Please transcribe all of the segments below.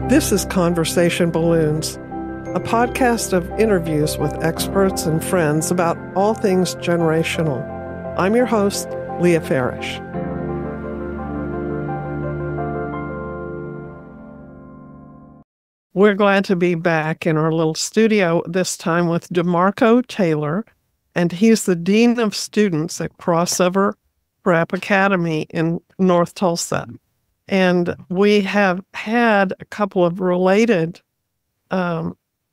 This is Conversation Balloons, a podcast of interviews with experts and friends about all things generational. I'm your host, Leah Farish. We're glad to be back in our little studio, this time with DeMarco Taylor, and he's the Dean of Students at Crossover Prep Academy in North Tulsa. And we have had a couple of related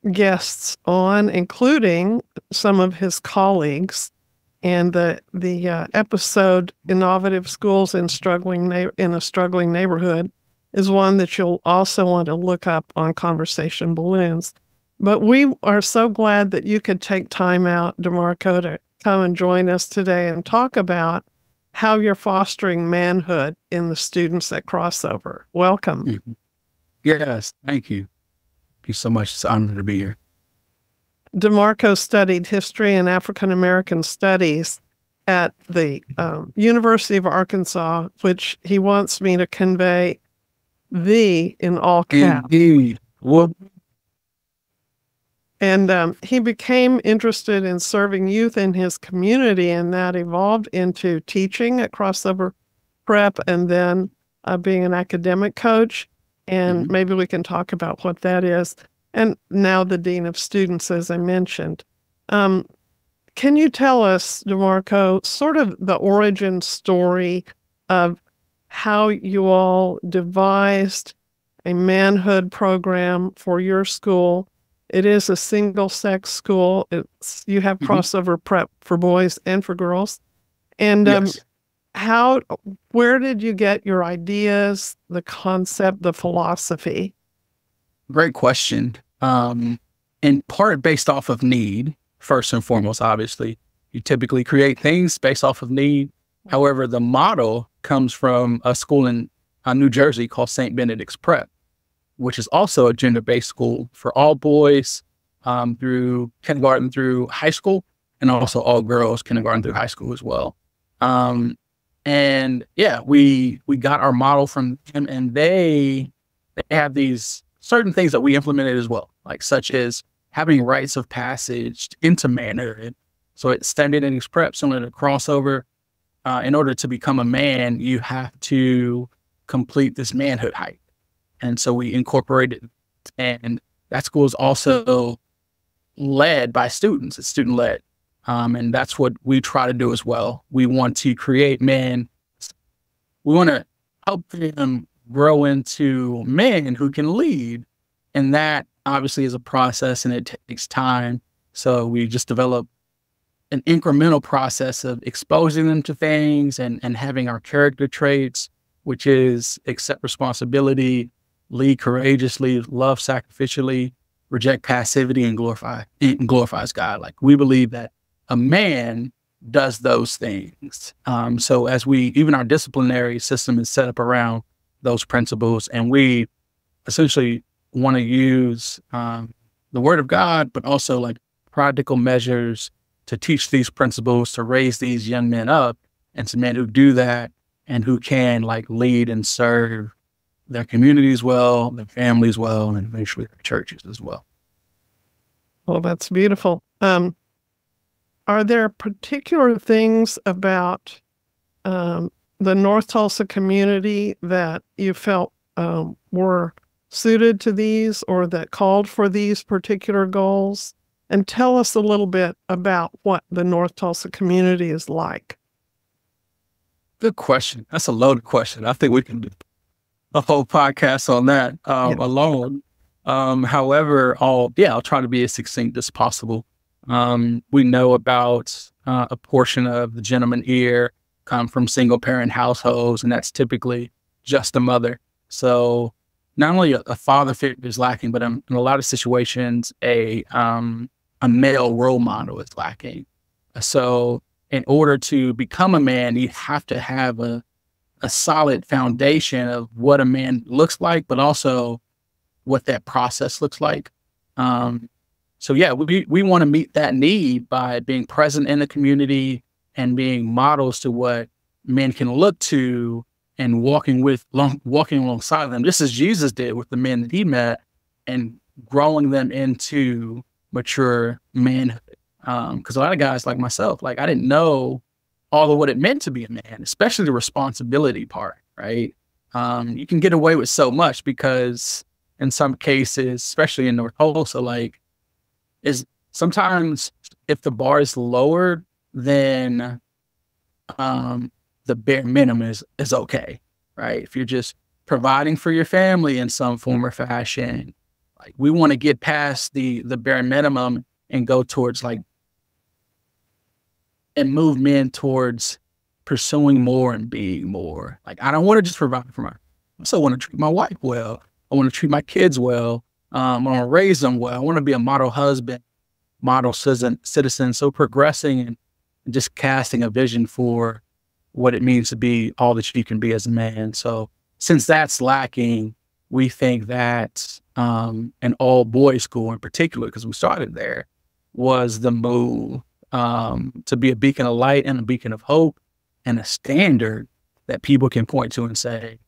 guests on, including some of his colleagues. And the episode, Innovative Schools in a Struggling Neighborhood, is one that you'll also want to look up on Conversation Balloons. But we are so glad that you could take time out, DeMarco, to come and join us today and talk about how you're fostering manhood in the students at Crossover. Welcome. Mm-hmm. Yes, thank you. Thank you so much. It's an honor to be here. DeMarco studied history and African American studies at the University of Arkansas, which he wants me to convey "the" in all caps. Indeed. Well, and he became interested in serving youth in his community, and that evolved into teaching at Crossover Prep and then being an academic coach. And maybe we can talk about what that is. And now the Dean of Students, as I mentioned. Can you tell us, DeMarco, sort of the origin story of how you all devised a manhood program for your school? It is a single-sex school. You have Crossover Prep for boys and for girls. And yes. Where did you get your ideas, the concept, the philosophy? Great question. In part based off of need, first and foremost, obviously. You typically create things based off of need. However, the model comes from a school in New Jersey called St. Benedict's Prep, which is also a gender-based school for all boys through kindergarten through high school, and also all girls kindergarten through high school as well. And yeah, we got our model from them, and they have these certain things that we implemented as well, like such as having rites of passage into manhood. So at St. Benedict's Prep, similar to Crossover, in order to become a man, you have to complete this manhood hike. And so we incorporated, and that school is also led by students. It's student-led. And that's what we try to do as well. We want to create men. We want to help them grow into men who can lead. And that obviously is a process, and it takes time. So we just develop an incremental process of exposing them to things and having our character traits, which is accept responsibility, lead courageously, love sacrificially, reject passivity, and glorifies God. Like, we believe that a man does those things. So even our disciplinary system is set up around those principles, and we essentially want to use the Word of God, but also like practical measures to teach these principles, to raise these young men up into men who do that and who can like lead and serve their communities well, their families well, and eventually their churches as well. Well, that's beautiful. Are there particular things about the North Tulsa community that you felt were suited to these or that called for these particular goals? And tell us a little bit about what the North Tulsa community is like. Good question. That's a loaded question. I think we can do a whole podcast on that alone. However, I'll try to be as succinct as possible. We know about a portion of the gentleman here come from single parent households, and that's typically just a mother. So not only a father figure is lacking, but in a lot of situations, a male role model is lacking. So in order to become a man, you have to have a solid foundation of what a man looks like, but also what that process looks like. So yeah, we want to meet that need by being present in the community and being models to what men can look to and walking alongside them, just as Jesus did with the men that he met, and growing them into mature manhood. Because a lot of guys like myself, like I didn't know all of what it meant to be a man, especially the responsibility part, right? You can get away with so much because in some cases, especially in North Tulsa, like is sometimes if the bar is lowered, then the bare minimum is okay, right? If you're just providing for your family in some form or fashion, like we want to get past the bare minimum and go towards like and move men towards pursuing more and being more. Like I don't want to just provide for I also want to treat my wife well. I want to treat my kids well. I want to raise them well. I want to be a model husband, model citizen. So progressing and just casting a vision for what it means to be all that you can be as a man. So since that's lacking, we think that an all boys school in particular, because we started there, was the move to be a beacon of light and a beacon of hope and a standard that people can point to and say,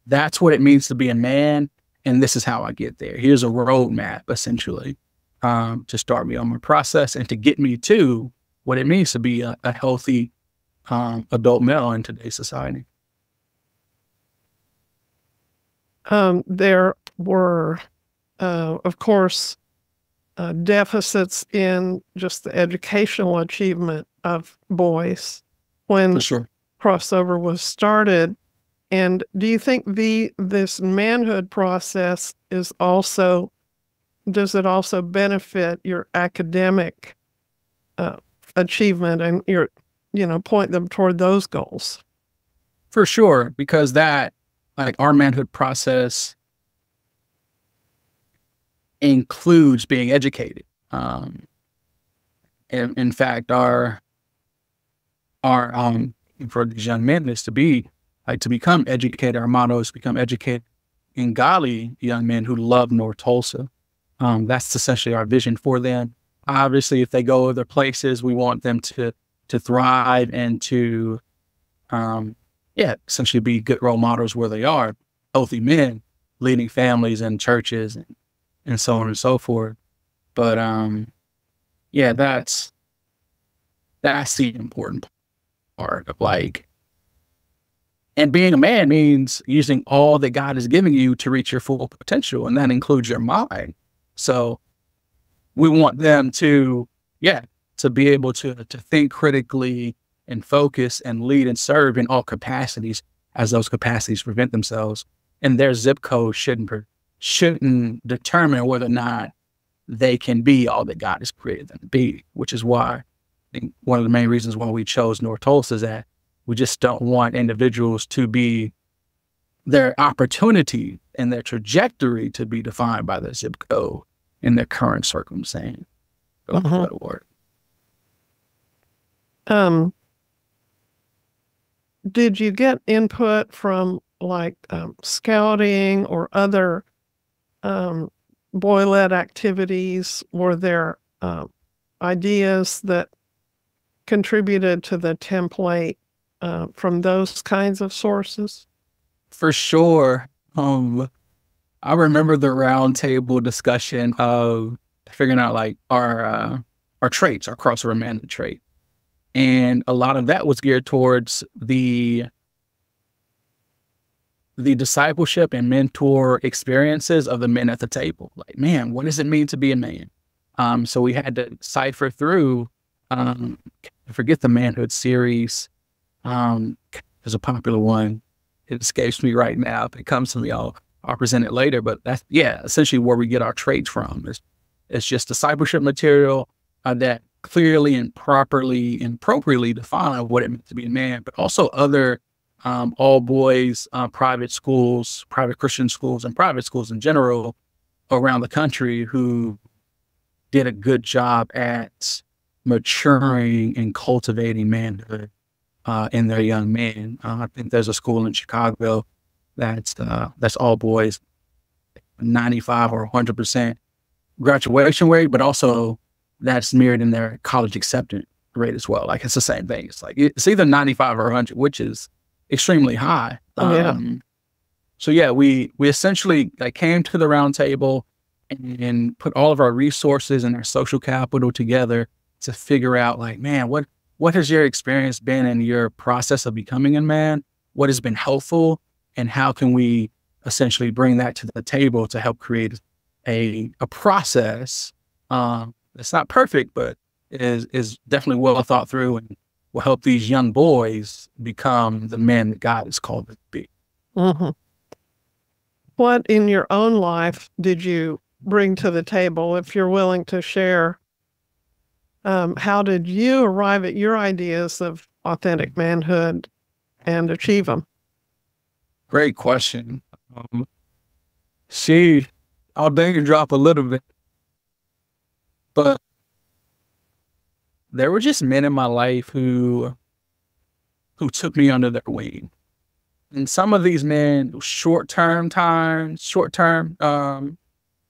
that's what it means to be a man. And this is how I get there. Here's a roadmap, essentially, to start me on my process and to get me to what it means to be a healthy adult male in today's society. There were, of course, deficits in just the educational achievement of boys when crossover was started. And do you think this manhood process does it also benefit your academic achievement and point them toward those goals? For sure, because that, like our manhood process includes being educated. In fact, our for these young men is to become educated. Our motto is to become educated and godly young men who love North Tulsa. That's essentially our vision for them. Obviously, if they go other places, we want them to thrive and to, essentially be good role models where they are, healthy men, leading families and churches and so on and so forth. But that's the important part of like, and being a man means using all that God is giving you to reach your full potential, and that includes your mind. So we want them to be able to think critically and focus and lead and serve in all capacities as those capacities present themselves. And their zip code shouldn't determine whether or not they can be all that God has created them to be, which is why I think one of the main reasons why we chose North Tulsa is that we just don't want individuals to be their opportunity and their trajectory to be defined by their zip code in their current circumstance. Did you get input from like scouting or other boy-led activities? Were there ideas that contributed to the template from those kinds of sources? For sure. I remember the roundtable discussion of figuring out like our traits, our crossover manhood trait. And a lot of that was geared towards the discipleship and mentor experiences of the men at the table. Like, man, what does it mean to be a man? So we had to cipher through, forget the manhood series. There's a popular one. It escapes me right now. If it comes to me, I'll present it later. But that's, essentially where we get our traits from. It's just discipleship material that clearly and properly and appropriately define what it means to be a man, but also other all boys private schools, private Christian schools, and private schools in general around the country who did a good job at maturing and cultivating manhood in their young men. I think there's a school in Chicago that's all boys, 95 or 100% graduation rate, but also that's mirrored in their college acceptance rate as well. Like it's the same thing. It's like it's either 95 or 100, which is extremely high. Oh, yeah. So yeah, we essentially like came to the round table and put all of our resources and our social capital together to figure out like, man, what has your experience been in your process of becoming a man? What has been helpful? And how can we essentially bring that to the table to help create a process that's not perfect, but is definitely well thought through and will help these young boys become the men that God has called them to be. Mm-hmm. What in your own life did you bring to the table, if you're willing to share? How did you arrive at your ideas of authentic manhood and achieve them? Great question. I'll name drop a little bit, but there were just men in my life who took me under their wing. And some of these men, short-term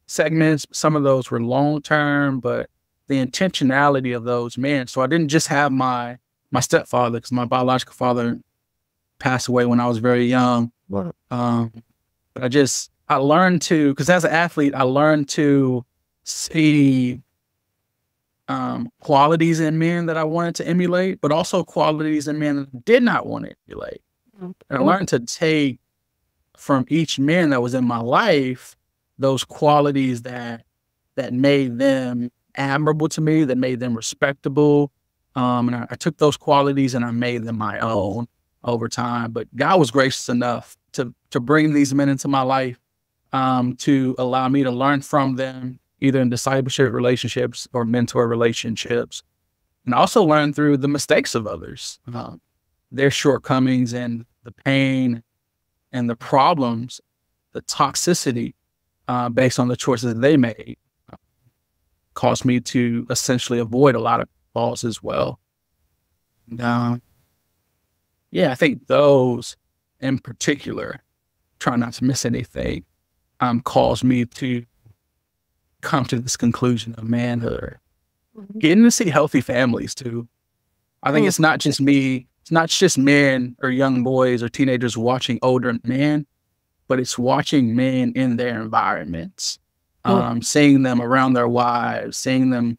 segments, some of those were long-term, but the intentionality of those men. So I didn't just have my stepfather, because my biological father passed away when I was very young. Wow. But I learned to, because as an athlete, I learned to see qualities in men that I wanted to emulate, but also qualities in men that I did not want to emulate. And I learned to take from each man that was in my life those qualities that made them admirable to me, that made them respectable. And I took those qualities and I made them my own over time. But God was gracious enough to bring these men into my life, to allow me to learn from them, either in discipleship relationships or mentor relationships, and also learn through the mistakes of others, their shortcomings and the pain and the problems, the toxicity based on the choices they made, caused me to essentially avoid a lot of falls as well. And, yeah, I think those in particular, try not to miss anything, caused me to come to this conclusion of manhood. Getting to see healthy families too. I think it's not just me, it's not just men or young boys or teenagers watching older men, but it's watching men in their environments, seeing them around their wives, seeing them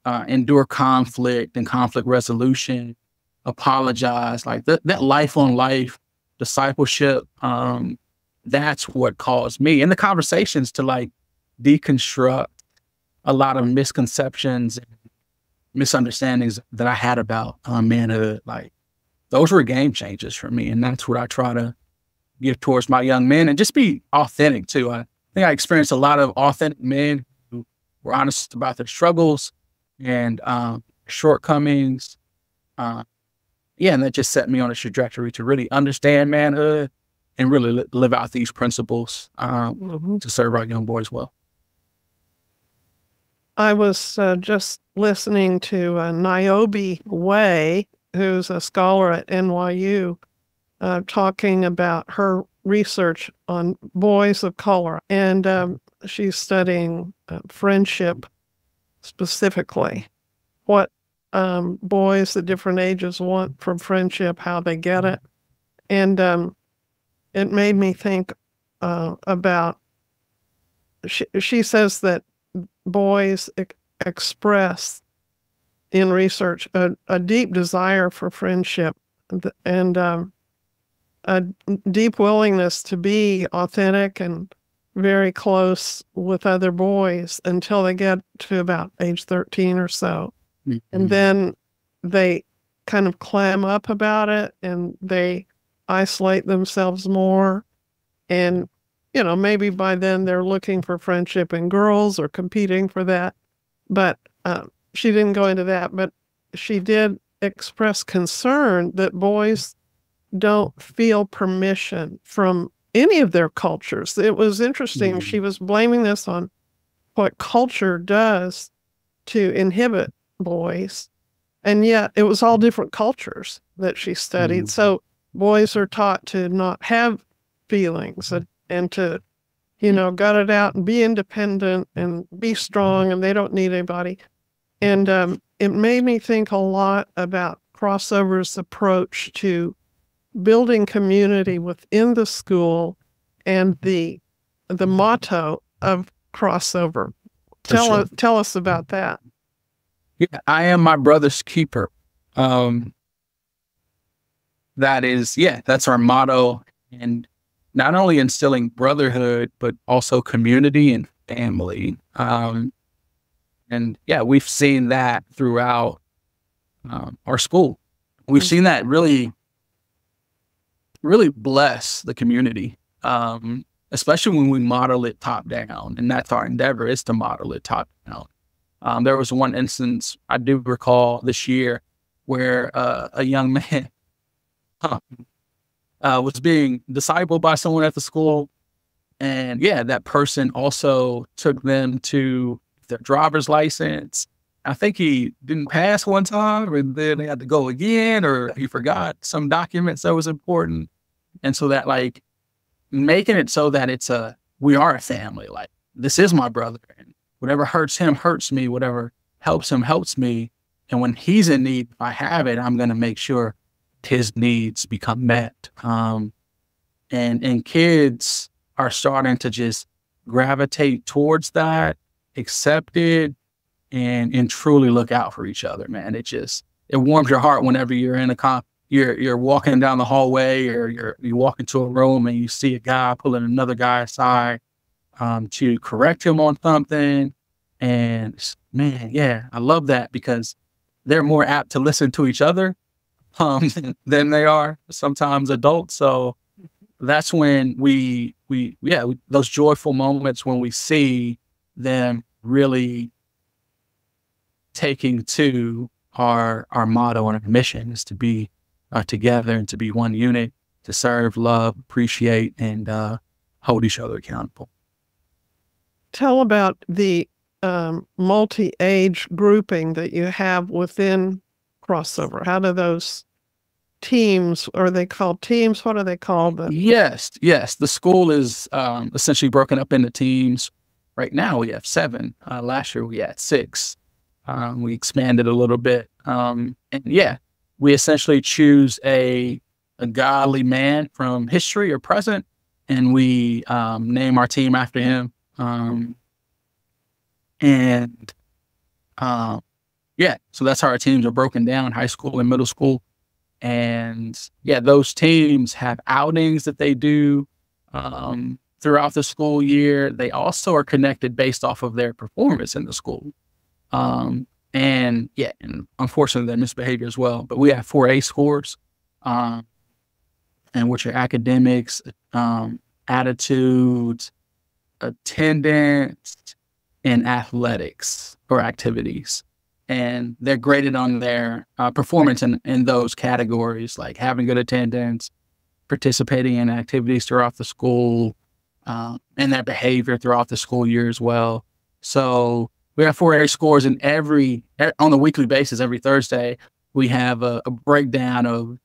endure conflict and conflict resolution, apologize, like that life on life discipleship. That's what caused me in the conversations to like deconstruct a lot of misconceptions and misunderstandings that I had about manhood. Like those were game changers for me. And that's what I try to give towards my young men, and just be authentic too. I think I experienced a lot of authentic men who were honest about their struggles and shortcomings. And that just set me on a trajectory to really understand manhood and really live out these principles to serve our young boys well. I was just listening to Niobe Way, who's a scholar at NYU, talking about her research on boys of color. And she's studying friendship specifically, what boys at different ages want from friendship, how they get it. And it made me think about, she says that boys express in research a deep desire for friendship and a deep willingness to be authentic and very close with other boys until they get to about age 13 or so. Mm-hmm. And then they kind of clam up about it and they isolate themselves more. And, maybe by then they're looking for friendship in girls or competing for that. But she didn't go into that, but she did express concern that boys don't feel permission from any of their cultures. It was interesting. Mm-hmm. She was blaming this on what culture does to inhibit boys. And yet it was all different cultures that she studied. Mm-hmm. So boys are taught to not have feelings and to, gut it out and be independent and be strong, and they don't need anybody. And it made me think a lot about Crossover's approach to building community within the school and the motto of Crossover. Tell us about that. Yeah, I am my brother's keeper. That's our motto. And not only instilling brotherhood, but also community and family. And yeah, we've seen that throughout our school. We've seen that really, really bless the community, especially when we model it top down. And that's our endeavor, is to model it top down. There was one instance I do recall this year where a young man was being discipled by someone at the school. And yeah, that person also took them to their driver's license. I think he didn't pass one time, and then they had to go again, or he forgot some documents that was important. And so that, like, making it so that we are a family. Like, this is my brother, and whatever hurts him hurts me, whatever helps him helps me. And when he's in need, if I have it, I'm going to make sure his needs become met. And kids are starting to just gravitate towards that, accept it, and truly look out for each other, man. It warms your heart whenever you're in you're walking down the hallway, or you walk into a room and you see a guy pulling another guy aside to correct him on something. And man, yeah, I love that, because they're more apt to listen to each other than they are sometimes adults. So that's when those joyful moments when we see them really taking to our motto and our mission, is to be together and to be one unit, to serve, love, appreciate, and hold each other accountable. Tell about the multi-age grouping that you have within Crossover. How do those teams, are they called teams? What are they called? Yes. The school is essentially broken up into teams. Right now we have 7. Last year we had 6. We expanded a little bit. And yeah, we essentially choose a godly man from history or present, and we name our team after him. So that's how our teams are broken down, high school and middle school. And yeah, those teams have outings that they do throughout the school year. They also are connected based off of their performance in the school. And unfortunately, their misbehavior as well. But we have 4A scores, and which are academics, attitudes, attendance, and athletics or activities. And they're graded on their performance in those categories, like having good attendance, participating in activities throughout the school, and their behavior throughout the school year as well. So we have 4A scores, and on a weekly basis, every Thursday, we have a breakdown of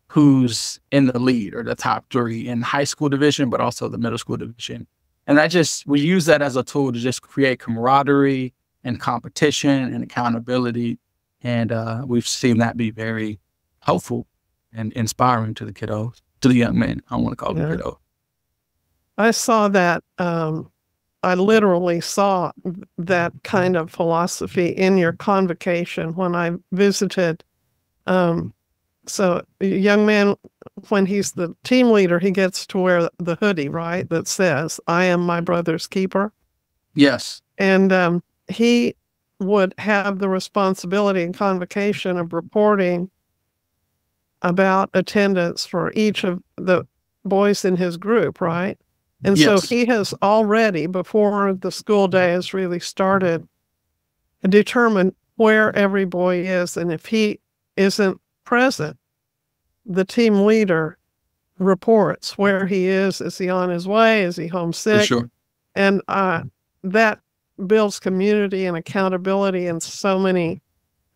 who's in the lead or the top 3 in high school division, but also the middle school division. And we use that as a tool to just create camaraderie and competition and accountability. And we've seen that be very helpful and inspiring to the kiddos, to the young men. I don't want to call them kiddos. I saw that. I literally saw that kind of philosophy in your convocation when I visited. So a young man, when he's the team leader, he gets to wear the hoodie, right? That says, "I am my brother's keeper." Yes. And he would have the responsibility in convocation of reporting about attendance for each of the boys in his group, right? And so he has already, before the school day has really started, determined where every boy is. And if he isn't present, the team leader reports where he is. Is he on his way? Is he homesick? For sure. And that builds community and accountability and so many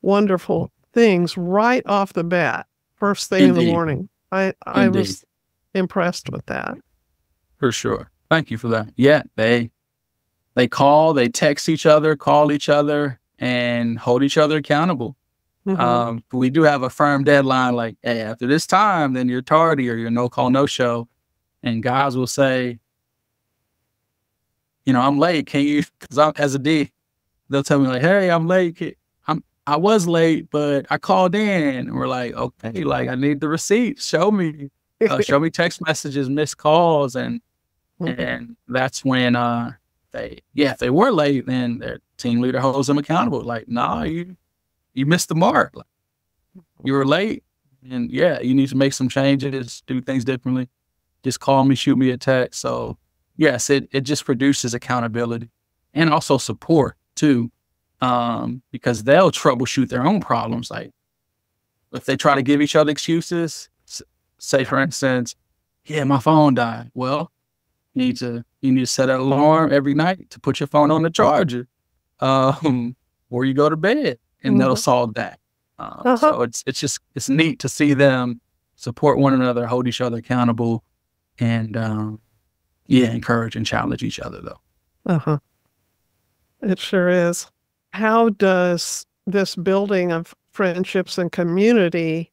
wonderful things right off the bat, first thing in the morning. I was impressed with that. For sure. Thank you for that. Yeah, they call, they text each other, call each other, and hold each other accountable. Mm-hmm. But we do have a firm deadline, like, hey, after this time, then you're tardy or you're no call, no show. And guys will say, I'm late. Can you, cause I'm as a D, they'll tell me like, hey, I'm late. I was late, but I called in. And we're like, okay, like I need the receipt. Show me text messages, missed calls. And that's when, if they were late, then their team leader holds them accountable. Like, nah, you missed the mark. Like, you were late, and you need to make some changes, do things differently. Just call me, shoot me a text. So yes, it just produces accountability and also support too, because they'll troubleshoot their own problems. Like if they try to give each other excuses, say for instance, my phone died. Well, you need to set an alarm every night to put your phone on the charger, or you go to bed, and that'll solve that. So it's neat to see them support one another, hold each other accountable, and encourage and challenge each other though. Uh-huh. It sure is. How does this building of friendships and community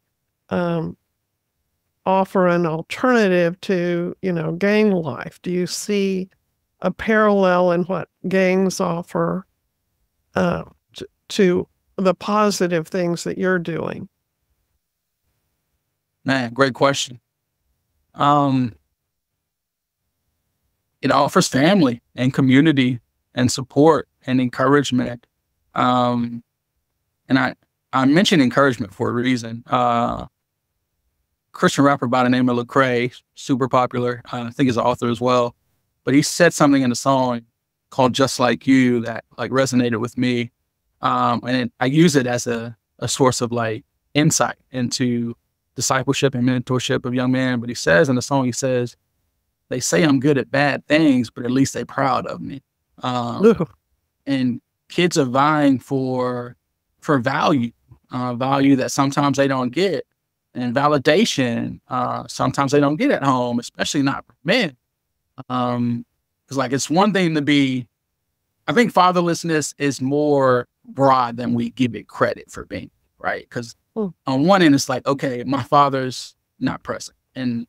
offer an alternative to, gang life? Do you see a parallel in what gangs offer to the positive things that you're doing? Man, great question. It offers family and community and support and encouragement. And I mentioned encouragement for a reason. Christian rapper by the name of Lecrae, super popular. I think he's an author as well. But he said something in the song called Just Like You that like resonated with me. And I use it as a source of like insight into discipleship and mentorship of young men. But he says in the song, they say I'm good at bad things, but at least they're proud of me. And kids are vying for value, value that sometimes they don't get, and validation sometimes they don't get at home, especially not for men. Because like it's one thing to be, I think fatherlessness is more broad than we give it credit for being, right? Because on one end, it's like, okay, my father's not present, and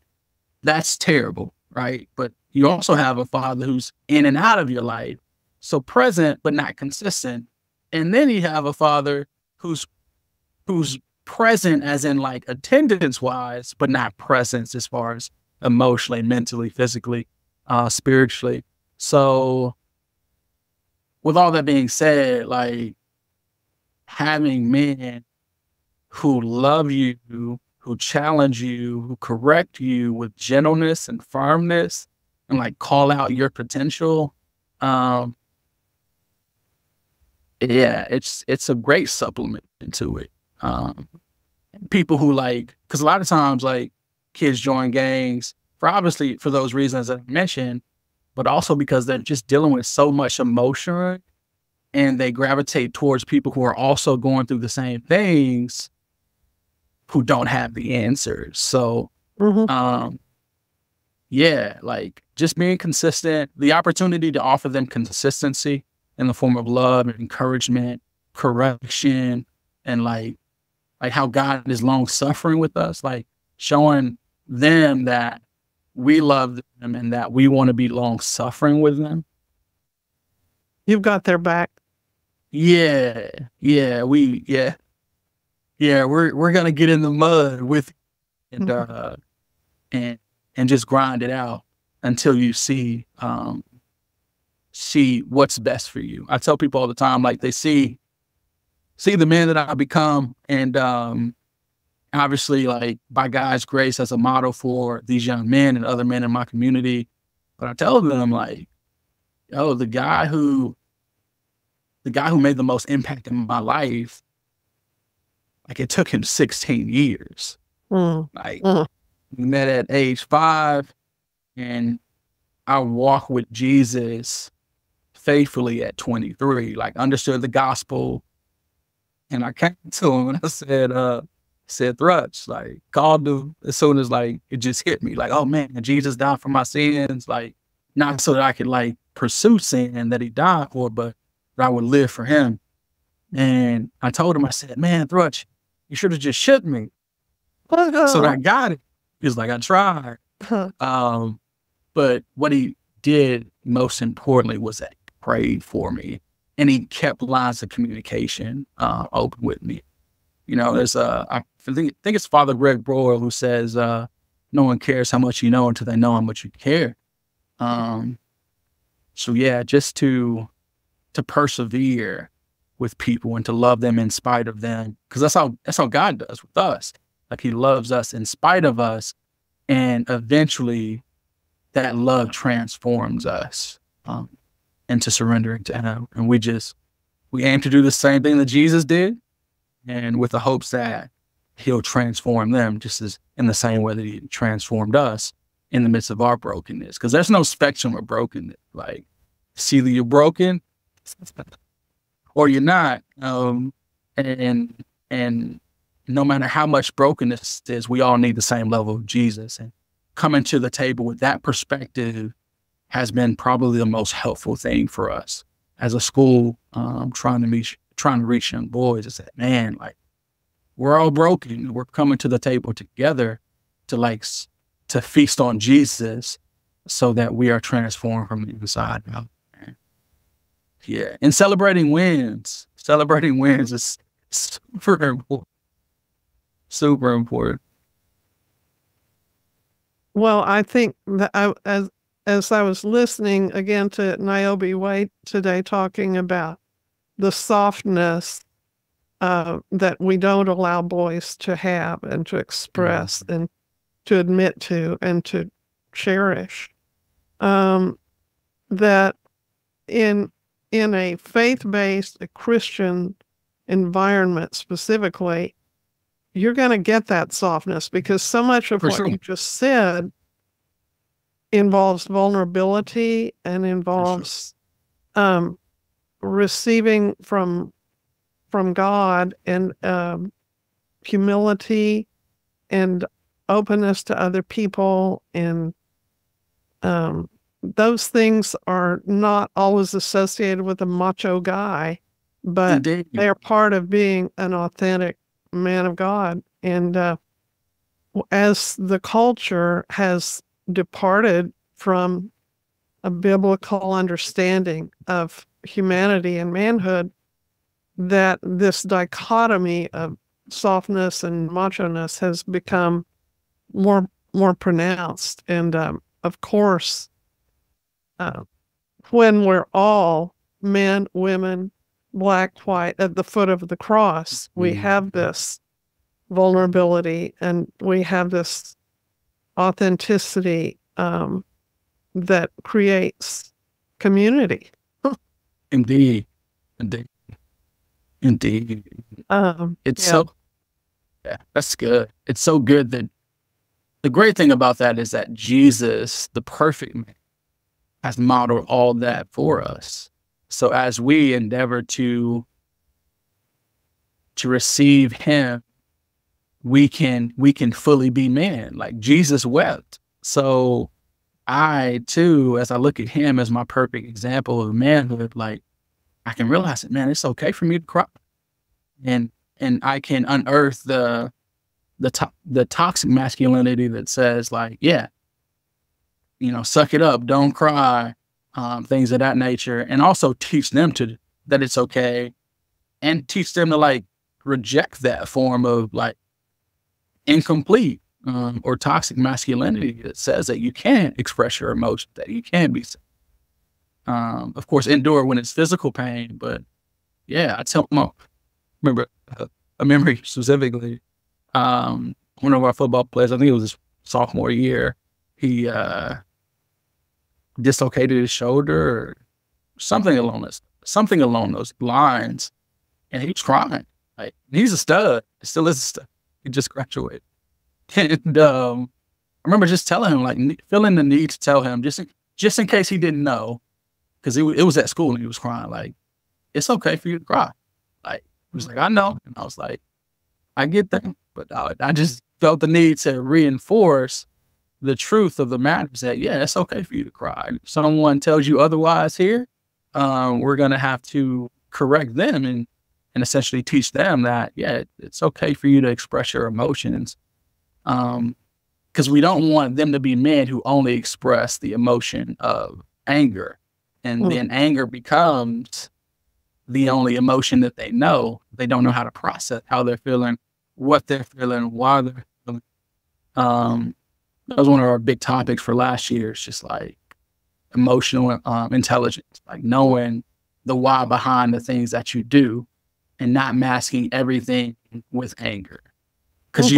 that's terrible, right? But you also have a father who's in and out of your life, so present but not consistent. And then you have a father who's present as in like attendance wise, but not presence as far as emotionally, mentally, physically, spiritually. So with all that being said, like having men who love you, who challenge you, who correct you with gentleness and firmness and like call out your potential. It's a great supplement to it. People who like, cause a lot of times like kids join gangs for those reasons that I mentioned, but also because they're just dealing with so much emotion and they gravitate towards people who are also going through the same things, who don't have the answers. So, like just being consistent, the opportunity to offer them consistency in the form of love and encouragement, correction, and like how God is long suffering with us, like showing them that we love them and that we want to be long suffering with them. You've got their back. We're gonna get in the mud with and just grind it out until you see what's best for you. I tell people all the time, like they see the man that I become, and obviously like by God's grace as a model for these young men and other men in my community. But I tell them like, the guy who made the most impact in my life, like it took him 16 years. We met at age 5, and I walked with Jesus faithfully at 23, like understood the gospel. And I came to him and I said, Thrutch, like called him as soon as like it just hit me, like, oh man, Jesus died for my sins, like not so that I could like pursue sin that he died for, but that I would live for him. And I told him, I said, man, Thrutch, You should have just shook me. So I got it. He's like, I tried. But what he did most importantly was that he prayed for me, and he kept lines of communication open with me. You know, there's I think it's Father Greg Broyle who says, no one cares how much you know until they know how much you care. So yeah, just to persevere with people and to love them in spite of them, because that's how God does with us. Like, he loves us in spite of us, and eventually that love transforms us into surrendering to him. And we aim to do the same thing that Jesus did, and with the hopes that he'll transform them just as in the same way that he transformed us in the midst of our brokenness. Because there's no spectrum of brokenness. Like, it's either you're broken or you're not. And no matter how much brokenness is, we all need the same level of Jesus. And coming to the table with that perspective has been probably the most helpful thing for us as a school, trying to reach young boys. It's that, man, like, we're all broken. We're coming to the table together to feast on Jesus so that we are transformed from the inside out. Yeah. And celebrating wins is super important. Super important. Well, I think that as I was listening again to Niobe Waite today, talking about the softness that we don't allow boys to have and to express and to admit to and to cherish, that in a faith-based, a Christian environment specifically, you're going to get that softness, because so much of what you just said involves vulnerability and involves receiving from God, and humility and openness to other people. And those things are not always associated with a macho guy, but Indeed. they are part of being an authentic man of God. And as the culture has departed from a biblical understanding of humanity and manhood, that this dichotomy of softness and macho-ness has become more pronounced. And of course, when we're all men, women, black, white, at the foot of the cross, we have this vulnerability and we have this authenticity that creates community. Indeed. It's that's good. It's so good that the great thing about that is that Jesus, the perfect man, has modeled all that for us. So as we endeavor to receive him, we can fully be man. Like, Jesus wept. So I too, as I look at him as my perfect example of manhood, like, I can realize that, man, it's okay for me to cry. And I can unearth the toxic masculinity that says, like, yeah, suck it up, don't cry, things of that nature. And also teach them that it's okay, and teach them to, like, reject that form of, like, incomplete or toxic masculinity that says that you can't express your emotions, that you can't be, of course, endure when it's physical pain. But yeah, I tell them, remember a memory specifically, one of our football players, I think it was his sophomore year, he dislocated his shoulder or something along those lines, and he was crying. Like, he's a stud. He still is a stud. He just graduated. And I remember just telling him, like, feeling the need to tell him, just in case he didn't know, because it was at school and he was crying, like, it's okay for you to cry. Like, he was like, I know. And I was like, I get that. But I just felt the need to reinforce the truth of the matter, is that, yeah, it's okay for you to cry. If someone tells you otherwise here, we're going to have to correct them and essentially teach them that, yeah, it's okay for you to express your emotions. Because we don't want them to be men who only express the emotion of anger. And Mm. then anger becomes the only emotion that they know. They don't know how to process how they're feeling, what they're feeling, why they're feeling. That was one of our big topics for last year. It's just like emotional intelligence, like knowing the why behind the things that you do and not masking everything with anger. Because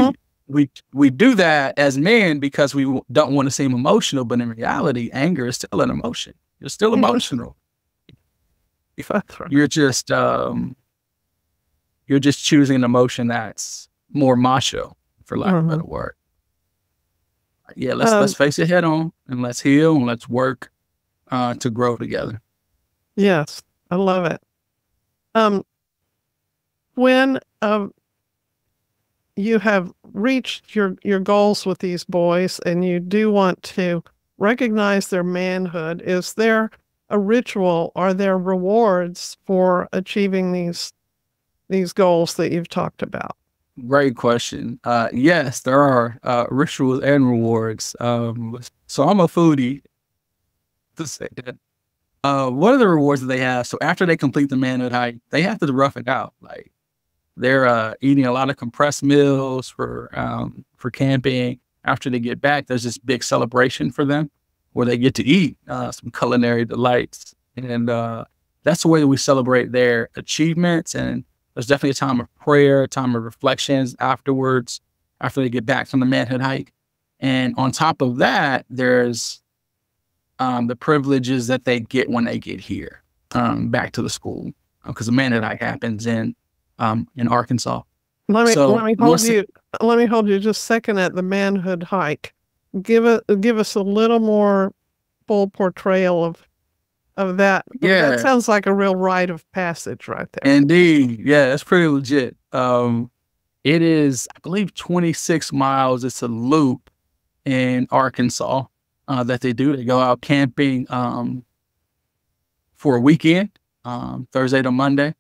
we do that as men because we don't want to seem emotional, but in reality, anger is still an emotion. You're still emotional. You're just choosing an emotion that's more macho, for lack of a better word. Yeah, let's face it head on, and let's heal, and let's work to grow together. Yes, I love it. When you have reached your goals with these boys and you do want to recognize their manhood, is there a ritual? Are there rewards for achieving these goals that you've talked about? Great question. Yes, there are rituals and rewards. So I'm a foodie, to say that. One of the rewards that they have, so after they complete the manhood hike, they have to rough it out. Like, they're eating a lot of compressed meals for camping. After they get back, there's this big celebration for them where they get to eat some culinary delights. And that's the way that we celebrate their achievements. And there's definitely a time of prayer, a time of reflections afterwards, after they get back from the manhood hike. And on top of that, there's the privileges that they get when they get here back to the school, because the manhood hike happens in Arkansas. Let me hold you just a second at the manhood hike. Give us a little more full portrayal of that. Yeah, that sounds like a real rite of passage right there. Indeed, yeah, it's pretty legit. It is, I believe, 26 miles. It's a loop in Arkansas that they do. They go out camping for a weekend, Thursday to Monday.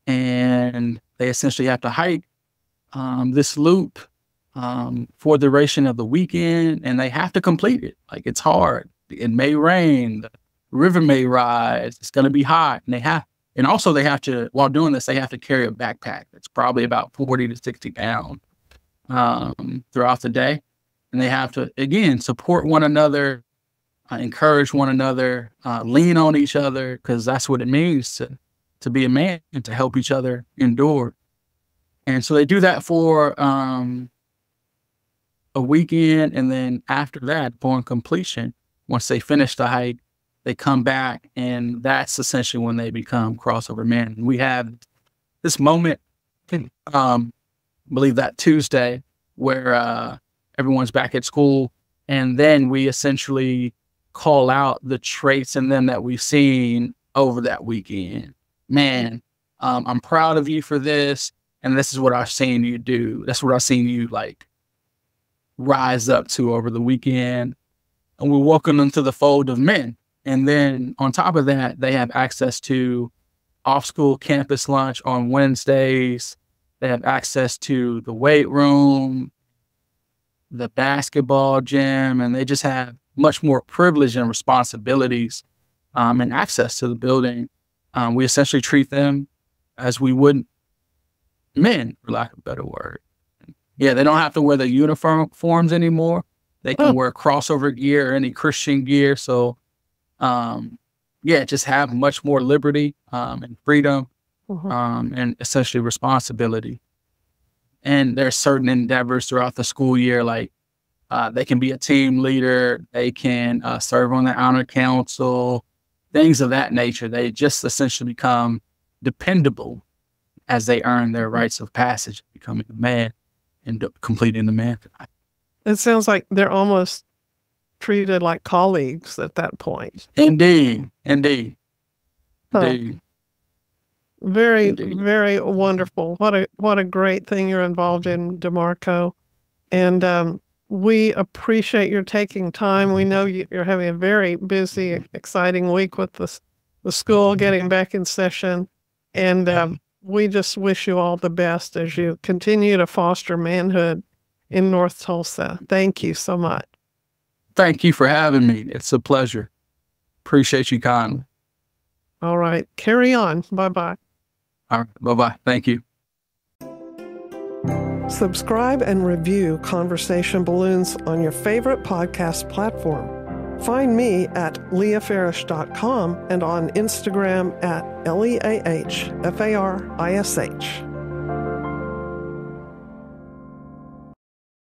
And they essentially have to hike this loop for the duration of the weekend, and they have to complete it. Like, it's hard. It may rain, the river may rise, it's going to be hot, and also they have to, while doing this, they have to carry a backpack that's probably about 40 to 60 pounds throughout the day, and they have to, again, support one another, encourage one another, lean on each other, because that's what it means to be a man and to help each other endure. And so they do that for a weekend. And then after that, upon completion, once they finish the hike, they come back, and that's essentially when they become crossover men. We have this moment, I believe that Tuesday, where everyone's back at school. And then we essentially call out the traits in them that we've seen over that weekend. Man, I'm proud of you for this. And this is what I've seen you do. That's what I've seen you like rise up to over the weekend. And we welcome them to the fold of men. And then on top of that, they have access to off-school campus lunch on Wednesdays. They have access to the weight room, the basketball gym, and they just have much more privilege and responsibilities and access to the building. We essentially treat them as we would men, for lack of a better word. Yeah, they don't have to wear the uniforms anymore. They can wear crossover gear or any Christian gear. So, just have much more liberty and freedom and essentially responsibility. And there's certain endeavors throughout the school year, like they can be a team leader, they can serve on the honor council, things of that nature. They just essentially become dependable as they earn their rites of passage, becoming a man and completing the man. It sounds like they're almost treated like colleagues at that point. Indeed. Very, very wonderful. What a great thing you're involved in, DeMarco. And we appreciate your taking time. We know you're having a very busy, exciting week with the school getting back in session. And we just wish you all the best as you continue to foster manhood in North Tulsa. Thank you so much. Thank you for having me. It's a pleasure. Appreciate you kindly. All right. Carry on. Bye-bye. All right. Bye-bye. Thank you. Subscribe and review Conversation Balloons on your favorite podcast platform. Find me at leahfarish.com and on Instagram at LeahFarish.